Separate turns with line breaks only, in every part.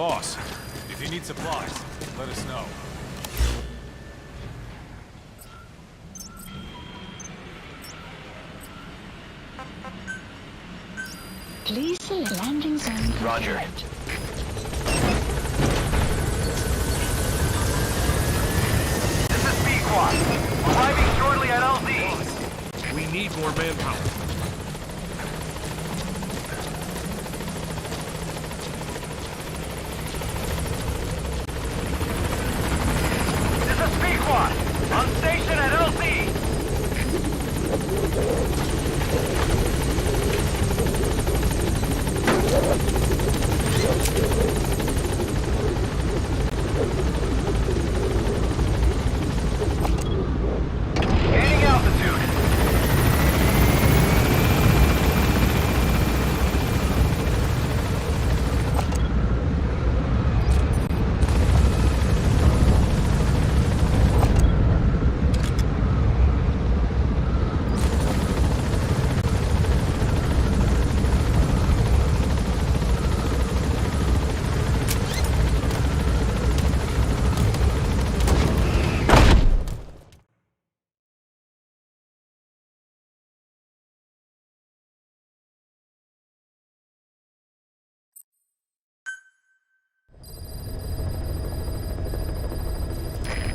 Boss, if you need supplies, let us know.
Please select landing zone.
Roger. This is B-Quad. Arriving shortly at LZ.
We need more manpower.
This is B-Quad. On station at LZ. Gaining altitude.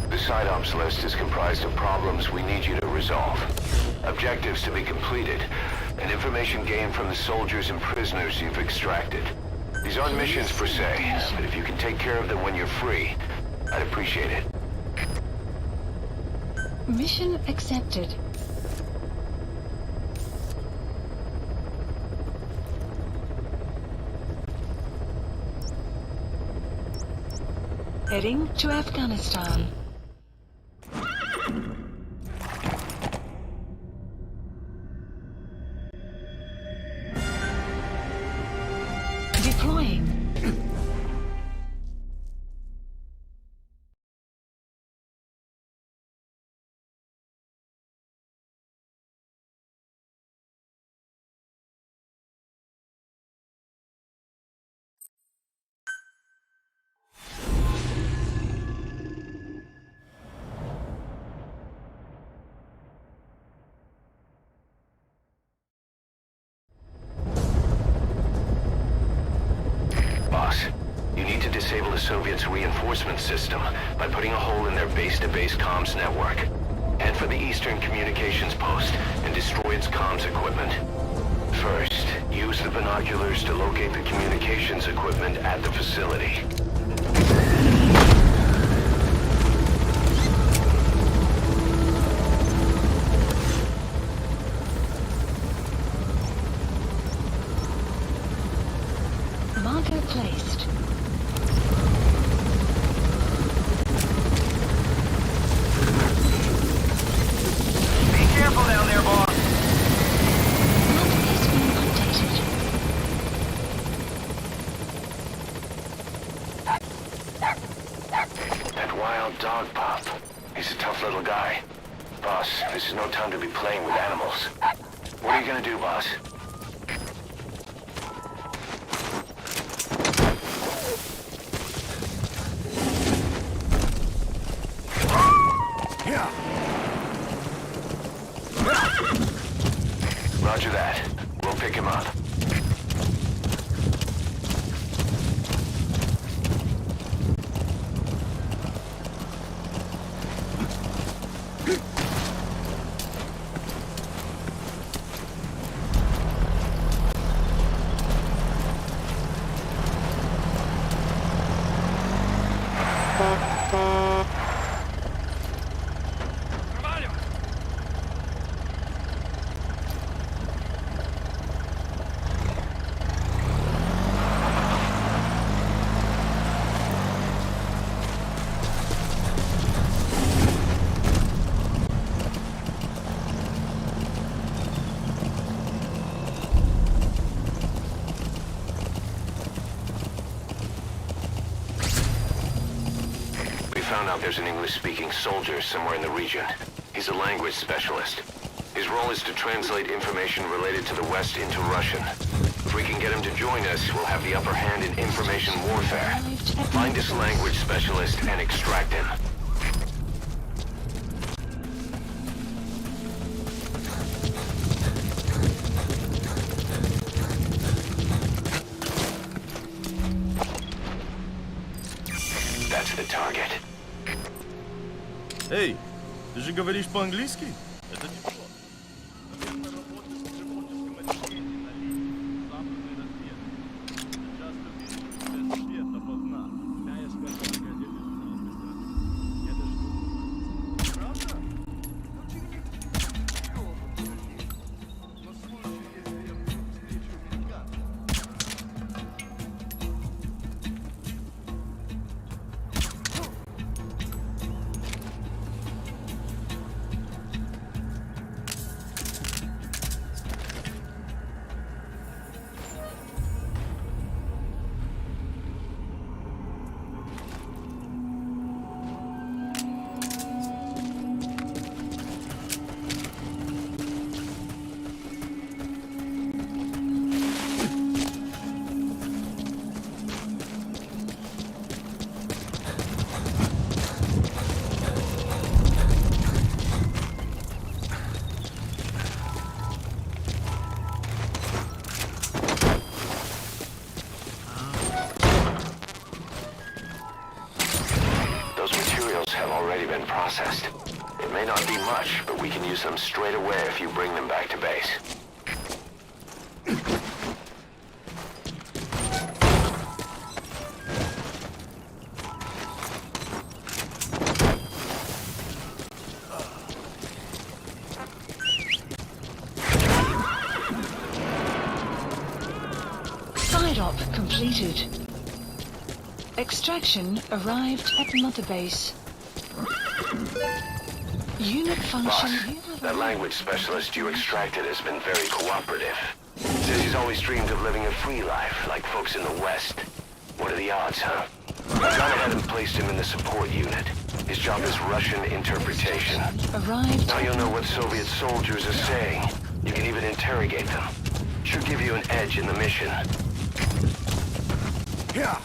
The side ops list is comprised of problems we need you to resolve. Objectives to be completed, and information gained from the soldiers and prisoners you've extracted. These aren't missions per se, but if you can take care of them when you're free, I'd appreciate it.
Mission accepted. Heading to Afghanistan. Deploying.
Boss, you need to disable the Soviets' reinforcement system by putting a hole in their base-to-base comms network. Head for the Eastern Communications Post and destroy its comms equipment. First, use the binoculars to locate the communications equipment at the facility.
Marker placed.
Be careful down there, boss!
Map has been updated.
That wild dog pup. He's a tough little guy. Boss, this is no time to be playing with animals. What are you gonna do, boss? Roger that. We'll pick him up. Found out there's an English-speaking soldier somewhere in the region. He's a language specialist. His role is to translate information related to the West into Russian. we can get him to join us, we'll have the upper hand in information warfare. Find this language specialist and extract him. That's the target.
Эй, ты же говоришь по-английски? Это неплохо. Совместная работа с Прибалтийским отделением на линии западной разведки. Часто пишут без света поздна. Да, я скажу, газеты журналистской страны. Я даже думаю. Правда? Ну, через ёбаный. На случай, если я вдруг встречу американца.
Processed. It may not be much, but we can use them straight away if you bring them back to base.
Side op completed. Extraction arrived at Mother Base. Unit function.
Boss, that language specialist you extracted has been very cooperative. Says he's always dreamed of living a free life, like folks in the West. What are the odds, huh? I've gone ahead and placed him in the support unit. His job is Russian interpretation.
Arrived.
Now you'll know what Soviet soldiers are saying. You can even interrogate them. Should give you an edge in the mission.
Yeah.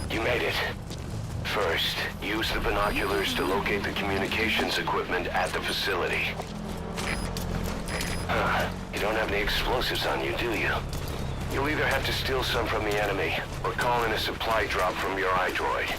You made it. First, use the binoculars to locate the communications equipment at the facility. You don't have any explosives on you, do you? You'll either have to steal some from the enemy, or call in a supply drop from your iDroid.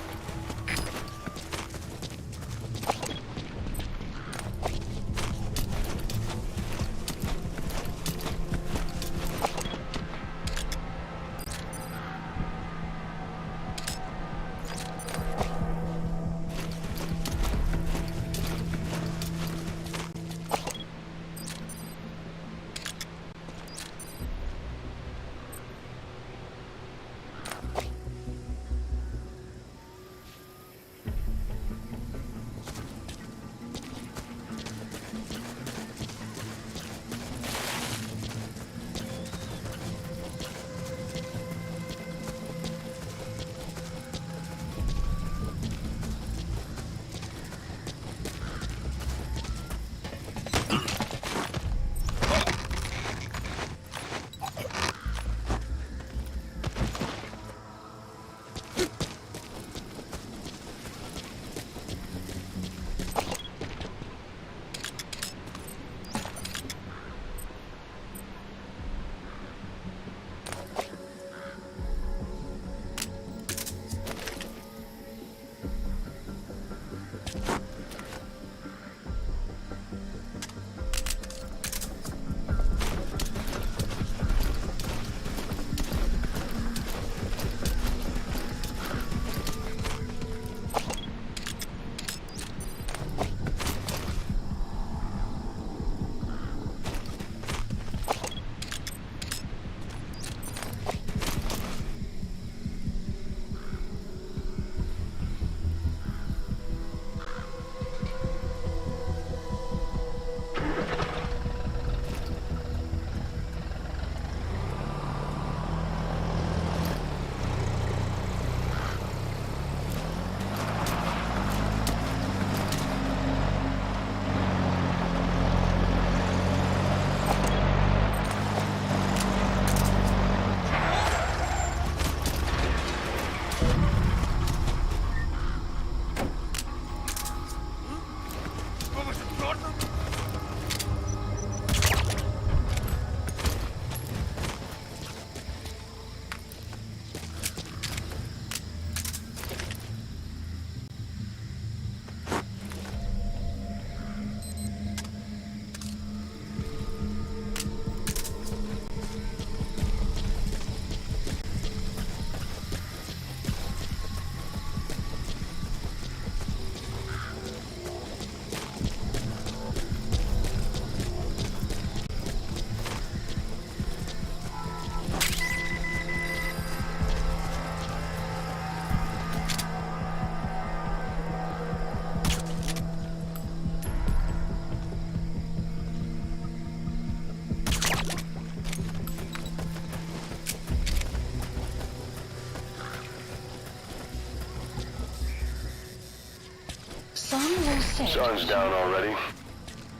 Sun's down already.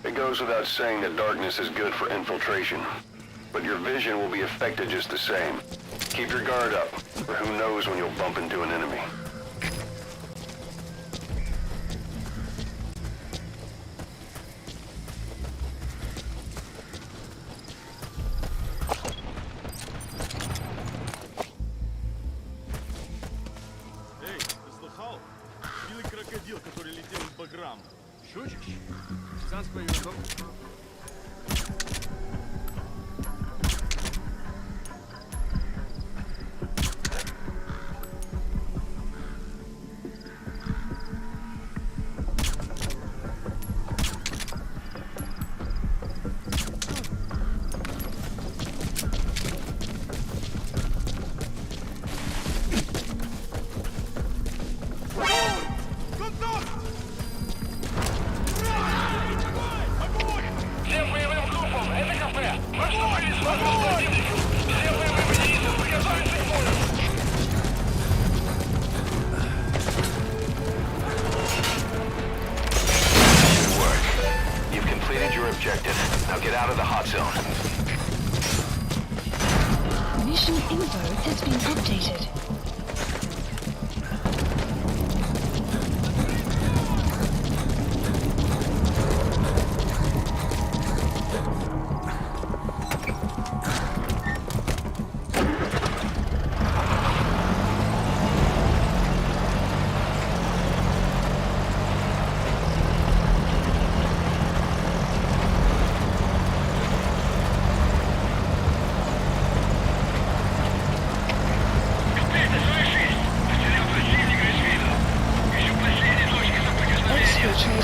It goes without saying that darkness is good for infiltration. But your vision will be affected just the same. Keep your guard up, or who knows when you'll bump into an enemy.
Эй, ты слыхал? Белый крокодил, который летел с баграм. Шутишь? Сам споем.
Всем боевым группам, это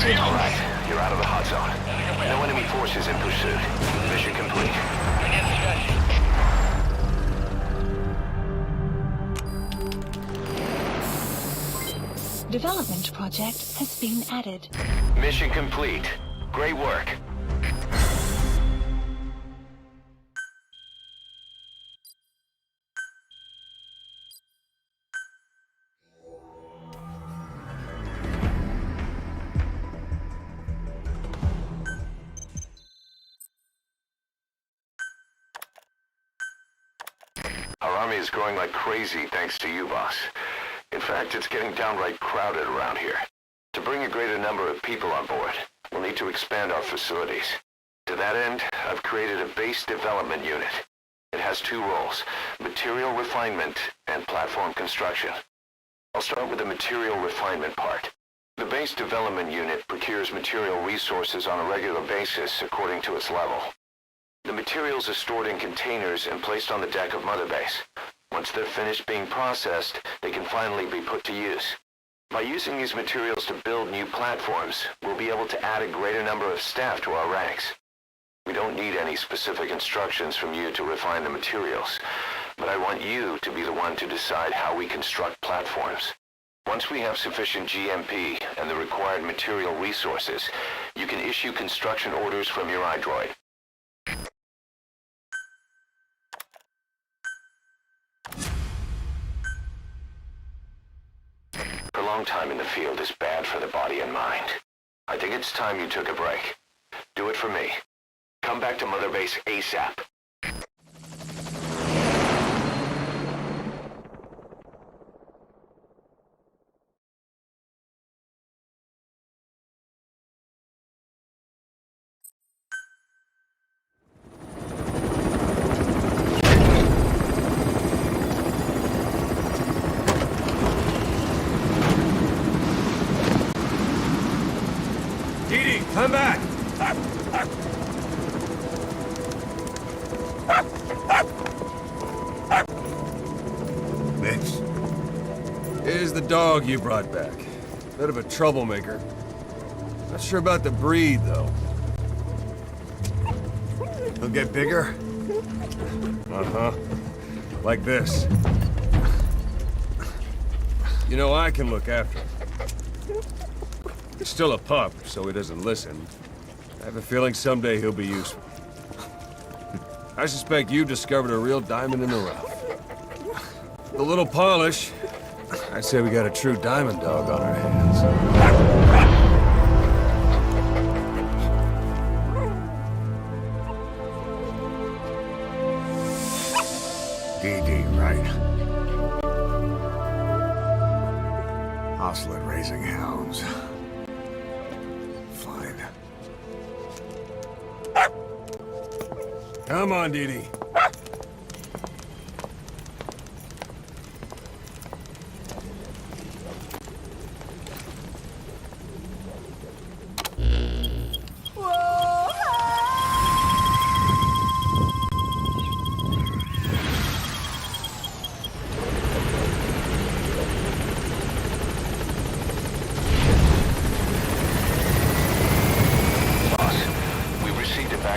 completed.
All right, you're out of the hot zone. No enemy forces in pursuit. Mission complete.
Development project has been added.
Mission complete. Great work. Our army is growing like crazy thanks to you, boss. In fact, it's getting downright crowded around here. To bring a greater number of people on board, we'll need to expand our facilities. To that end, I've created a base development unit. It has two roles, material refinement and platform construction. I'll start with the material refinement part. The base development unit procures material resources on a regular basis according to its level. The materials are stored in containers and placed on the deck of Mother Base. Once they're finished being processed, they can finally be put to use. By using these materials to build new platforms, we'll be able to add a greater number of staff to our ranks. We don't need any specific instructions from you to refine the materials, but I want you to be the one to decide how we construct platforms. Once we have sufficient GMP and the required material resources, you can issue construction orders from your iDroid. Prolonged time in the field is bad for the body and mind. I think it's time you took a break. Do it for me. Come back to Mother Base ASAP.
Edie, come back!
Mix. Here's the dog you brought back. Bit of a troublemaker. Not sure about the breed, though. He'll get bigger? Uh-huh. Like this. You know, I can look after him. He's still a pup, so he doesn't listen. I have a feeling someday he'll be useful. I suspect you've discovered a real diamond in the rough. With a little polish, I'd say we got a true diamond dog on our hands.
DD, right? Hostile at raising hounds. Fine.
Come on, Dee Dee.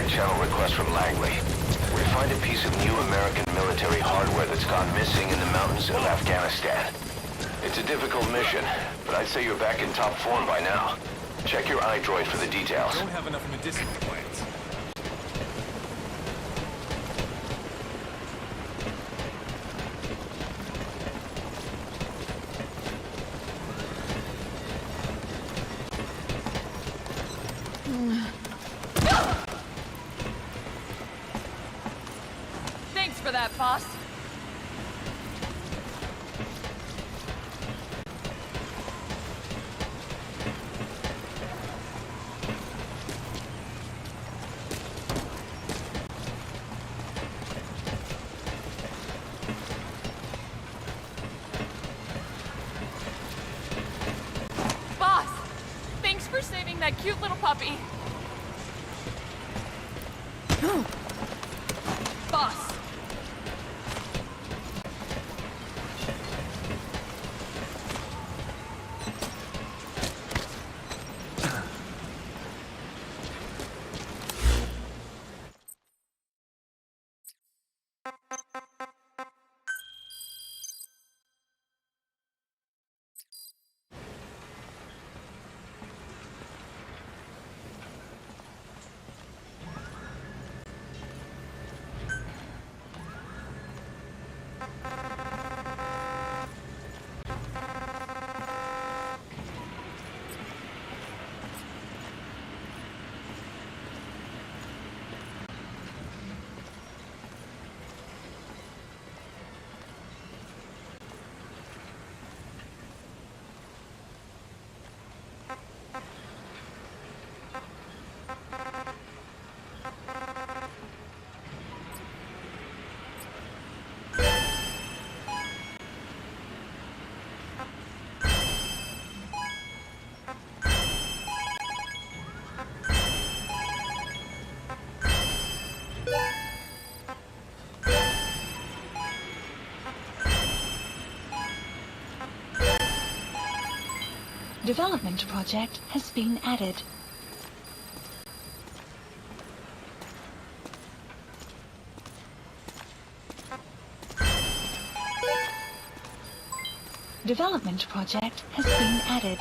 Channel request from Langley. We find a piece of new American military hardware that's gone missing in the mountains of Afghanistan. It's a difficult mission, but I'd say you're back in top form by now. Check your iDroid for the details.
Don't have enough medicinal plants.
Thanks for that, boss. Boss, thanks for saving that cute little puppy. Boss.
Development project has been added. Development project has been added.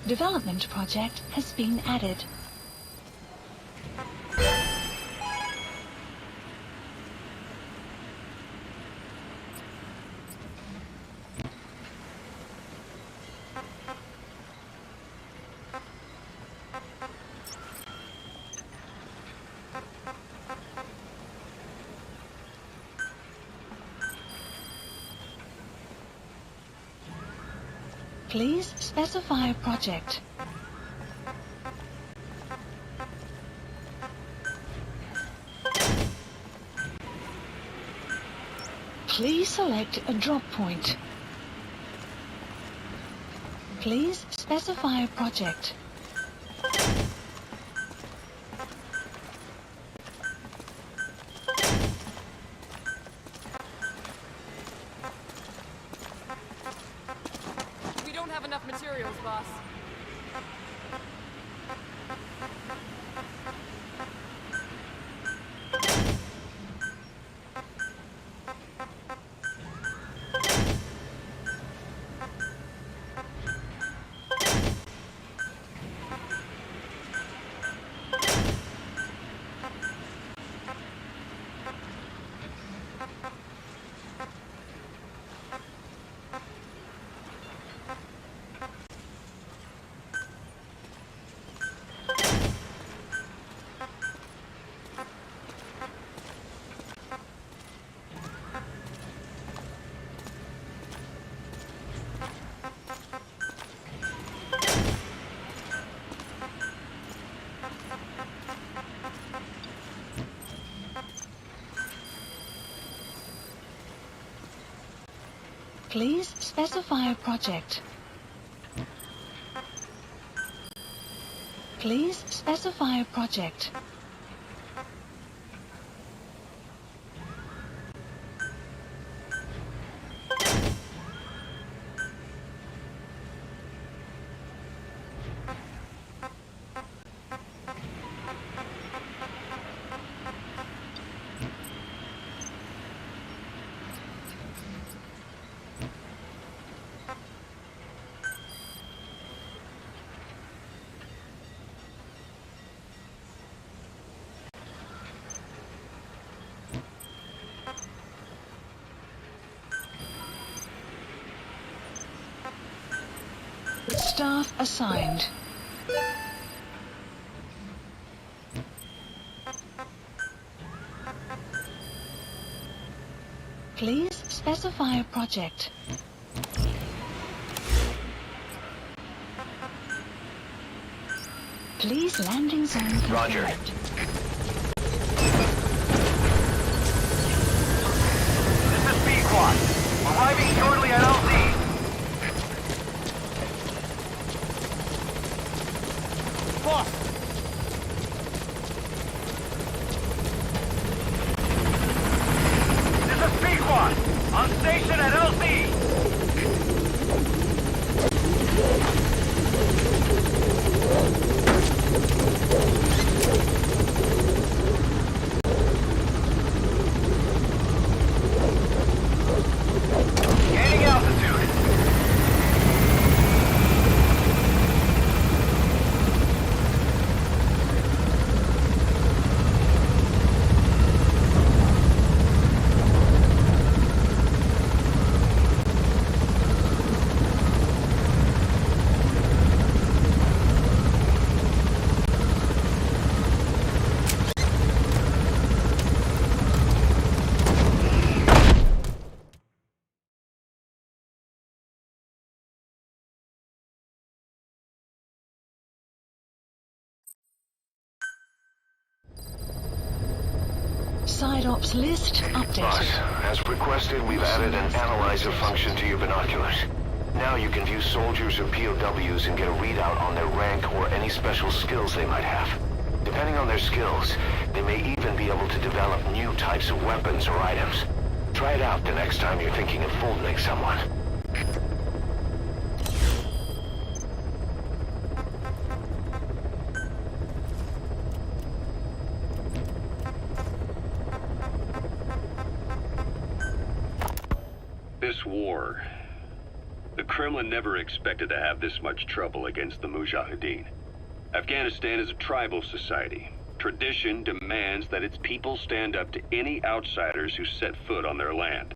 Development project has been added. Please specify a project. Please select a drop point. Please specify a project.
We don't have enough materials, boss.
Please specify a project. Please specify a project. Staff assigned. Please specify a project. Please landing zone confirmed.
Roger.
This is B-Quad. Arriving shortly at LZ. Boss! This is B-Quad. On station at LZ. Gaining altitude.
Side ops list updated.
Boss, as requested, we've added an analyzer function to your binoculars. Now you can view soldiers or POWs and get a readout on their rank or any special skills they might have. Depending on their skills, they may even be able to develop new types of weapons or items. Try it out the next time you're thinking of folding someone.
war. The Kremlin never expected to have this much trouble against the Mujahideen. Afghanistan is a tribal society. Tradition demands that its people stand up to any outsiders who set foot on their land.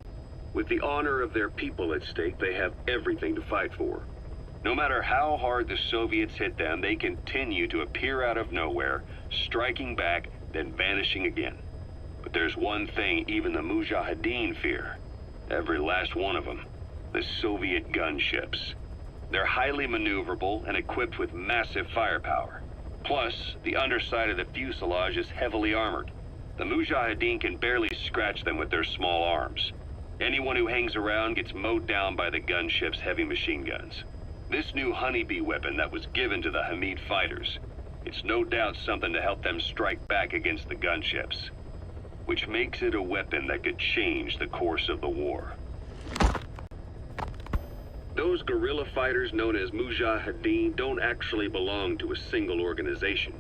With the honor of their people at stake, they have everything to fight for. No matter how hard the Soviets hit them, they continue to appear out of nowhere, striking back, then vanishing again. But there's one thing even the Mujahideen fear. Every last one of them. The Soviet gunships. They're highly maneuverable and equipped with massive firepower. Plus, the underside of the fuselage is heavily armored. The Mujahideen can barely scratch them with their small arms. Anyone who hangs around gets mowed down by the gunship's heavy machine guns. This new honeybee weapon that was given to the Hamid fighters, it's no doubt something to help them strike back against the gunships, which makes it a weapon that could change the course of the war. Those guerrilla fighters known as Mujahideen don't actually belong to a single organization.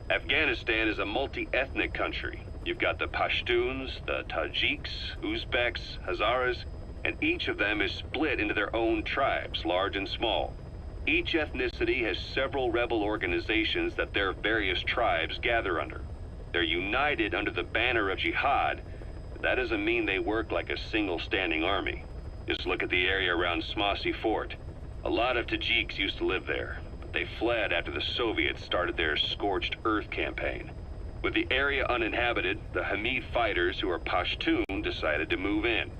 Afghanistan is a multi-ethnic country. You've got the Pashtuns, the Tajiks, Uzbeks, Hazaras, and each of them is split into their own tribes, large and small. Each ethnicity has several rebel organizations that their various tribes gather under. They're united under the banner of jihad, but that doesn't mean they work like a single standing army. Just look at the area around Smasi Fort. A lot of Tajiks used to live there, but they fled after the Soviets started their Scorched Earth campaign. With the area uninhabited, the Hamid fighters, who are Pashtun, decided to move in.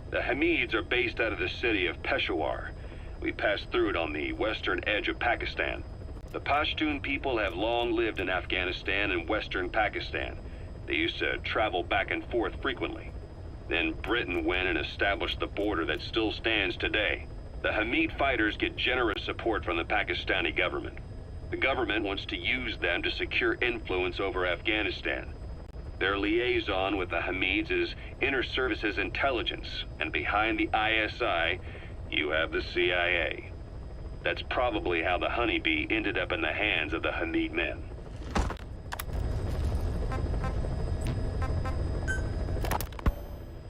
The Hamids are based out of the city of Peshawar. We passed through it on the western edge of Pakistan. The Pashtun people have long lived in Afghanistan and western Pakistan. They used to travel back and forth frequently. Then Britain went and established the border that still stands today. The Hamid fighters get generous support from the Pakistani government. The government wants to use them to secure influence over Afghanistan. Their liaison with the Hamids is Inter-Services Intelligence, and behind the ISI, you have the CIA. That's probably how the honeybee ended up in the hands of the Hamid men.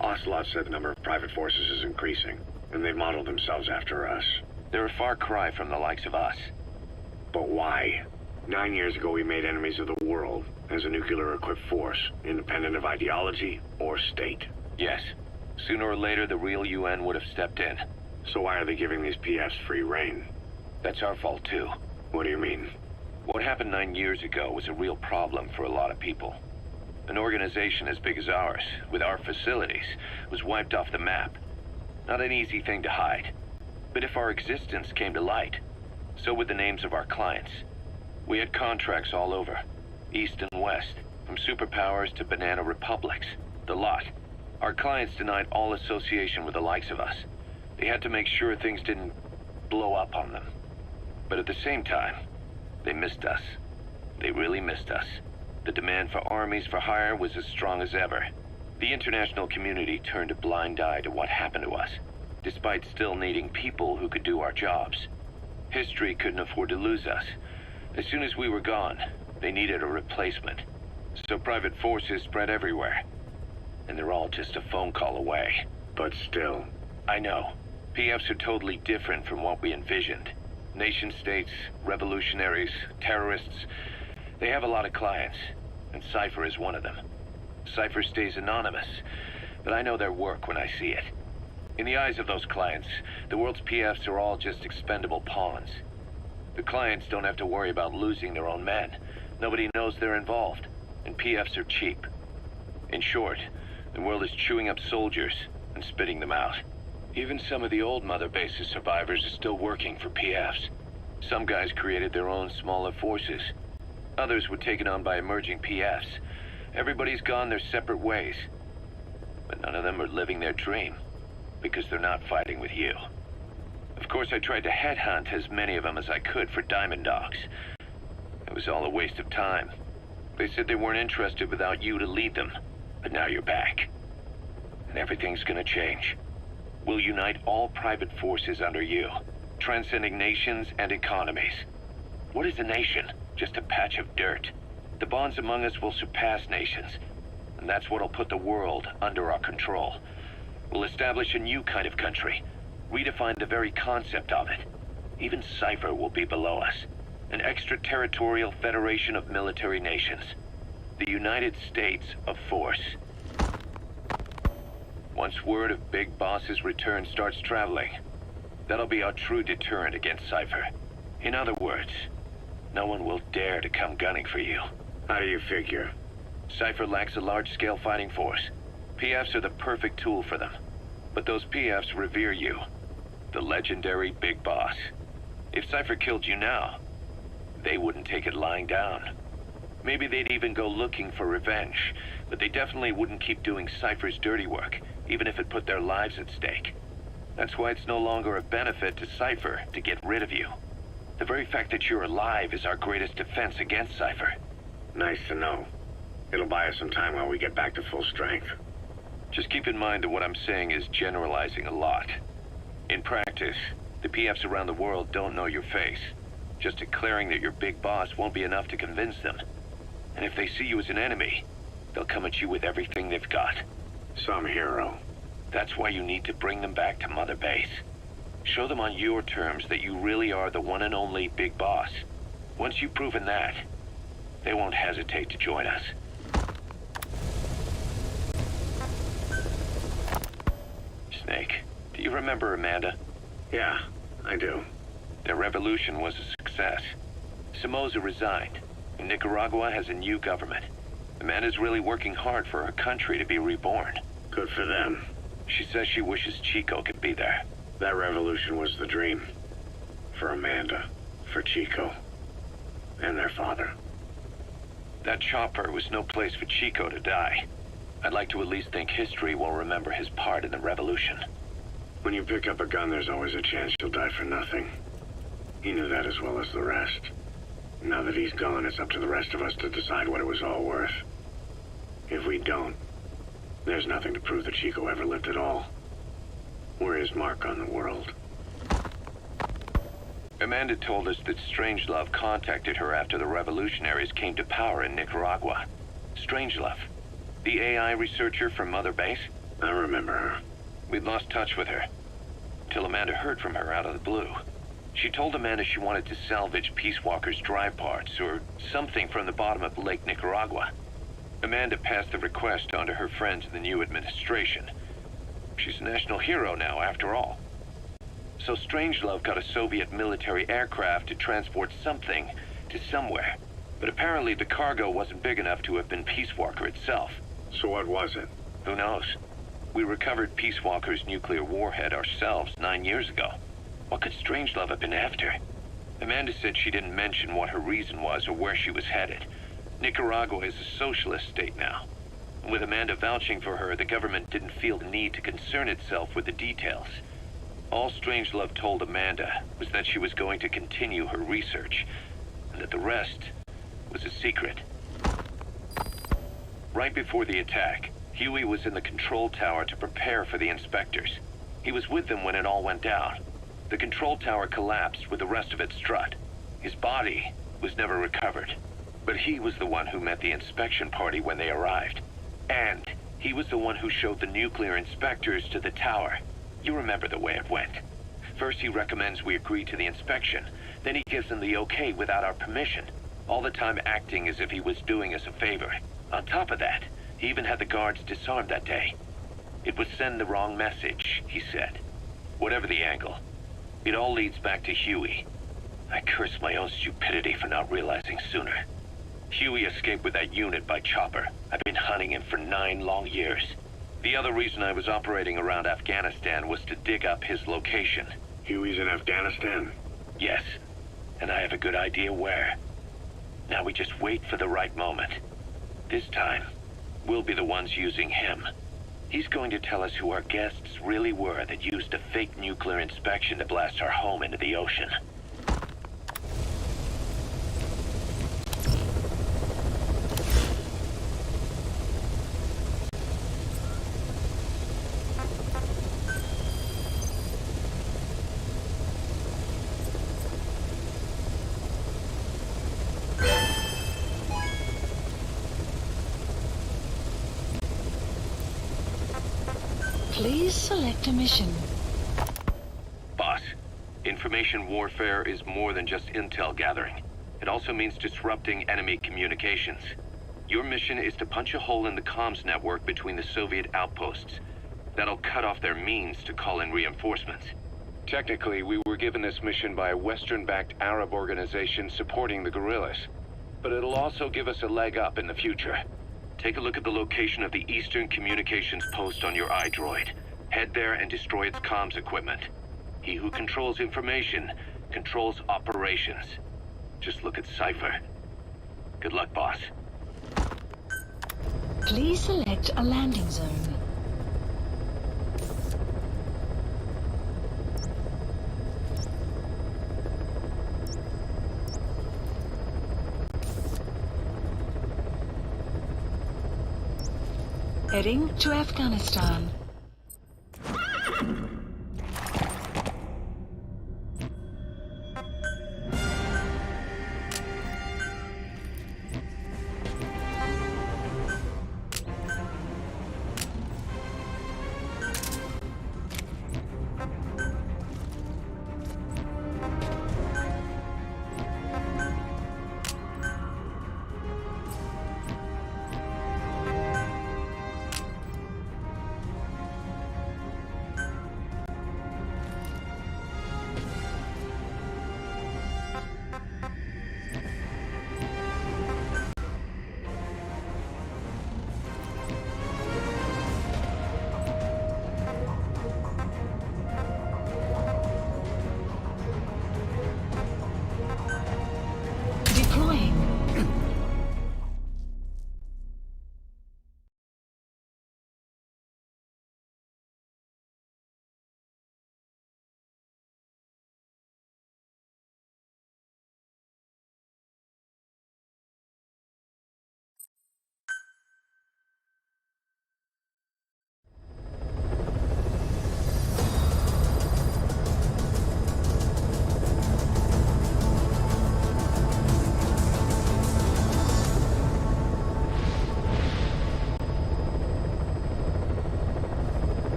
Ocelot said the number of private forces is increasing, and they've modeled themselves after us.
They're a far cry from the likes of us.
But why? 9 years ago we made enemies of the world as a nuclear-equipped force, independent of ideology or state.
Yes. Sooner or later, the real UN would have stepped in.
So why are they giving these PFs free rein?
That's our fault, too.
What do you mean?
What happened 9 years ago was a real problem for a lot of people. An organization as big as ours, with our facilities, was wiped off the map. Not an easy thing to hide. But if our existence came to light, so would the names of our clients. We had contracts all over, east and west, from superpowers to banana republics, the lot. Our clients denied all association with the likes of us. They had to make sure things didn't blow up on them. But at the same time, they missed us. They really missed us. The demand for armies for hire was as strong as ever. The international community turned a blind eye to what happened to us, despite still needing people who could do our jobs. History couldn't afford to lose us. As soon as we were gone, they needed a replacement. So private forces spread everywhere. And they're all just a phone call away.
But still.
I know. PFs are totally different from what we envisioned. Nation-states, revolutionaries, terrorists. They have a lot of clients, and Cypher is one of them. Cypher stays anonymous, but I know their work when I see it. In the eyes of those clients, the world's PFs are all just expendable pawns. The clients don't have to worry about losing their own men. Nobody knows they're involved, and PFs are cheap. In short, the world is chewing up soldiers and spitting them out. Even some of the old Mother Base's survivors are still working for PFs. Some guys created their own smaller forces. Others were taken on by emerging PFs. Everybody's gone their separate ways. But none of them are living their dream, because they're not fighting with you. Of course, I tried to headhunt as many of them as I could for Diamond Dogs. It was all a waste of time. They said they weren't interested without you to lead them. But now you're back. And everything's gonna change. We'll unite all private forces under you, transcending nations and economies. What is a nation? Just a patch of dirt. The bonds among us will surpass nations, and that's what'll put the world under our control. We'll establish a new kind of country, redefine the very concept of it. Even Cypher will be below us. An extraterritorial federation of military nations. The United States of Force. Once word of Big Boss's return starts traveling, that'll be our true deterrent against Cypher. In other words, no one will dare to come gunning for you.
How do you figure?
Cypher lacks a large-scale fighting force. PFs are the perfect tool for them. But those PFs revere you. The legendary Big Boss. If Cypher killed you now, they wouldn't take it lying down. Maybe they'd even go looking for revenge, but they definitely wouldn't keep doing Cypher's dirty work, even if it put their lives at stake. That's why it's no longer a benefit to Cypher to get rid of you. The very fact that you're alive is our greatest defense against Cypher.
Nice to know. It'll buy us some time while we get back to full strength.
Just keep in mind that what I'm saying is generalizing a lot. In practice, the PFs around the world don't know your face. Just declaring that you're Big Boss won't be enough to convince them. And if they see you as an enemy, they'll come at you with everything they've got.
Some hero.
That's why you need to bring them back to Mother Base. Show them on your terms that you really are the one and only Big Boss. Once you've proven that, they won't hesitate to join us. Snake, do you remember Amanda?
Yeah, I do.
Their revolution was a success. Somoza resigned, and Nicaragua has a new government. Amanda's really working hard for her country to be reborn.
Good for them.
She says she wishes Chico could be there.
That revolution was the dream. For Amanda, for Chico, and their father.
That chopper was no place for Chico to die. I'd like to at least think history will remember his part in the revolution.
When you pick up a gun, there's always a chance you'll die for nothing. He knew that as well as the rest. Now that he's gone, it's up to the rest of us to decide what it was all worth. If we don't, there's nothing to prove that Chico ever lived at all. We're his mark on the world.
Amanda told us that Strangelove contacted her after the revolutionaries came to power in Nicaragua. Strangelove, the AI researcher from Mother Base?
I remember her.
We'd lost touch with her, till Amanda heard from her out of the blue. She told Amanda she wanted to salvage Peace Walker's drive parts, or something from the bottom of Lake Nicaragua. Amanda passed the request on to her friends in the new administration. She's a national hero now, after all. So Strangelove got a Soviet military aircraft to transport something to somewhere. But apparently the cargo wasn't big enough to have been Peace Walker itself.
So what was it?
Who knows? We recovered Peace Walker's nuclear warhead ourselves 9 years ago. What could Strangelove have been after? Amanda said she didn't mention what her reason was or where she was headed. Nicaragua is a socialist state now. With Amanda vouching for her, the government didn't feel the need to concern itself with the details. All Strangelove told Amanda was that she was going to continue her research, and that the rest was a secret. Right before the attack, Huey was in the control tower to prepare for the inspectors. He was with them when it all went down. The control tower collapsed with the rest of its strut. His body was never recovered, but he was the one who met the inspection party when they arrived. And he was the one who showed the nuclear inspectors to the tower. You remember the way it went. First he recommends we agree to the inspection, then he gives them the okay without our permission, all the time acting as if he was doing us a favor. On top of that, he even had the guards disarmed that day. It would send the wrong message, he said. Whatever the angle, it all leads back to Huey. I curse my own stupidity for not realizing sooner. Huey escaped with that unit by chopper. I've been hunting him for 9 long years. The other reason I was operating around Afghanistan was to dig up his location.
Huey's in Afghanistan?
Yes, and I have a good idea where. Now we just wait for the right moment. This time, we'll be the ones using him. He's going to tell us who our guests really were that used a fake nuclear inspection to blast our home into the ocean.
Please Please select a mission.
Boss, information warfare is more than just intel gathering. It also means disrupting enemy communications. Your mission is to punch a hole in the comms network between the Soviet outposts. That'll cut off their means to call in reinforcements. Technically, we were given this mission by a Western-backed Arab organization supporting the guerrillas. But it'll also give us a leg up in the future. Take a look at the location of the Eastern Communications Post on your iDroid. Head there and destroy its comms equipment. He who controls information controls operations. Just look at Cypher. Good luck, boss.
Please select a landing zone. Heading to Afghanistan.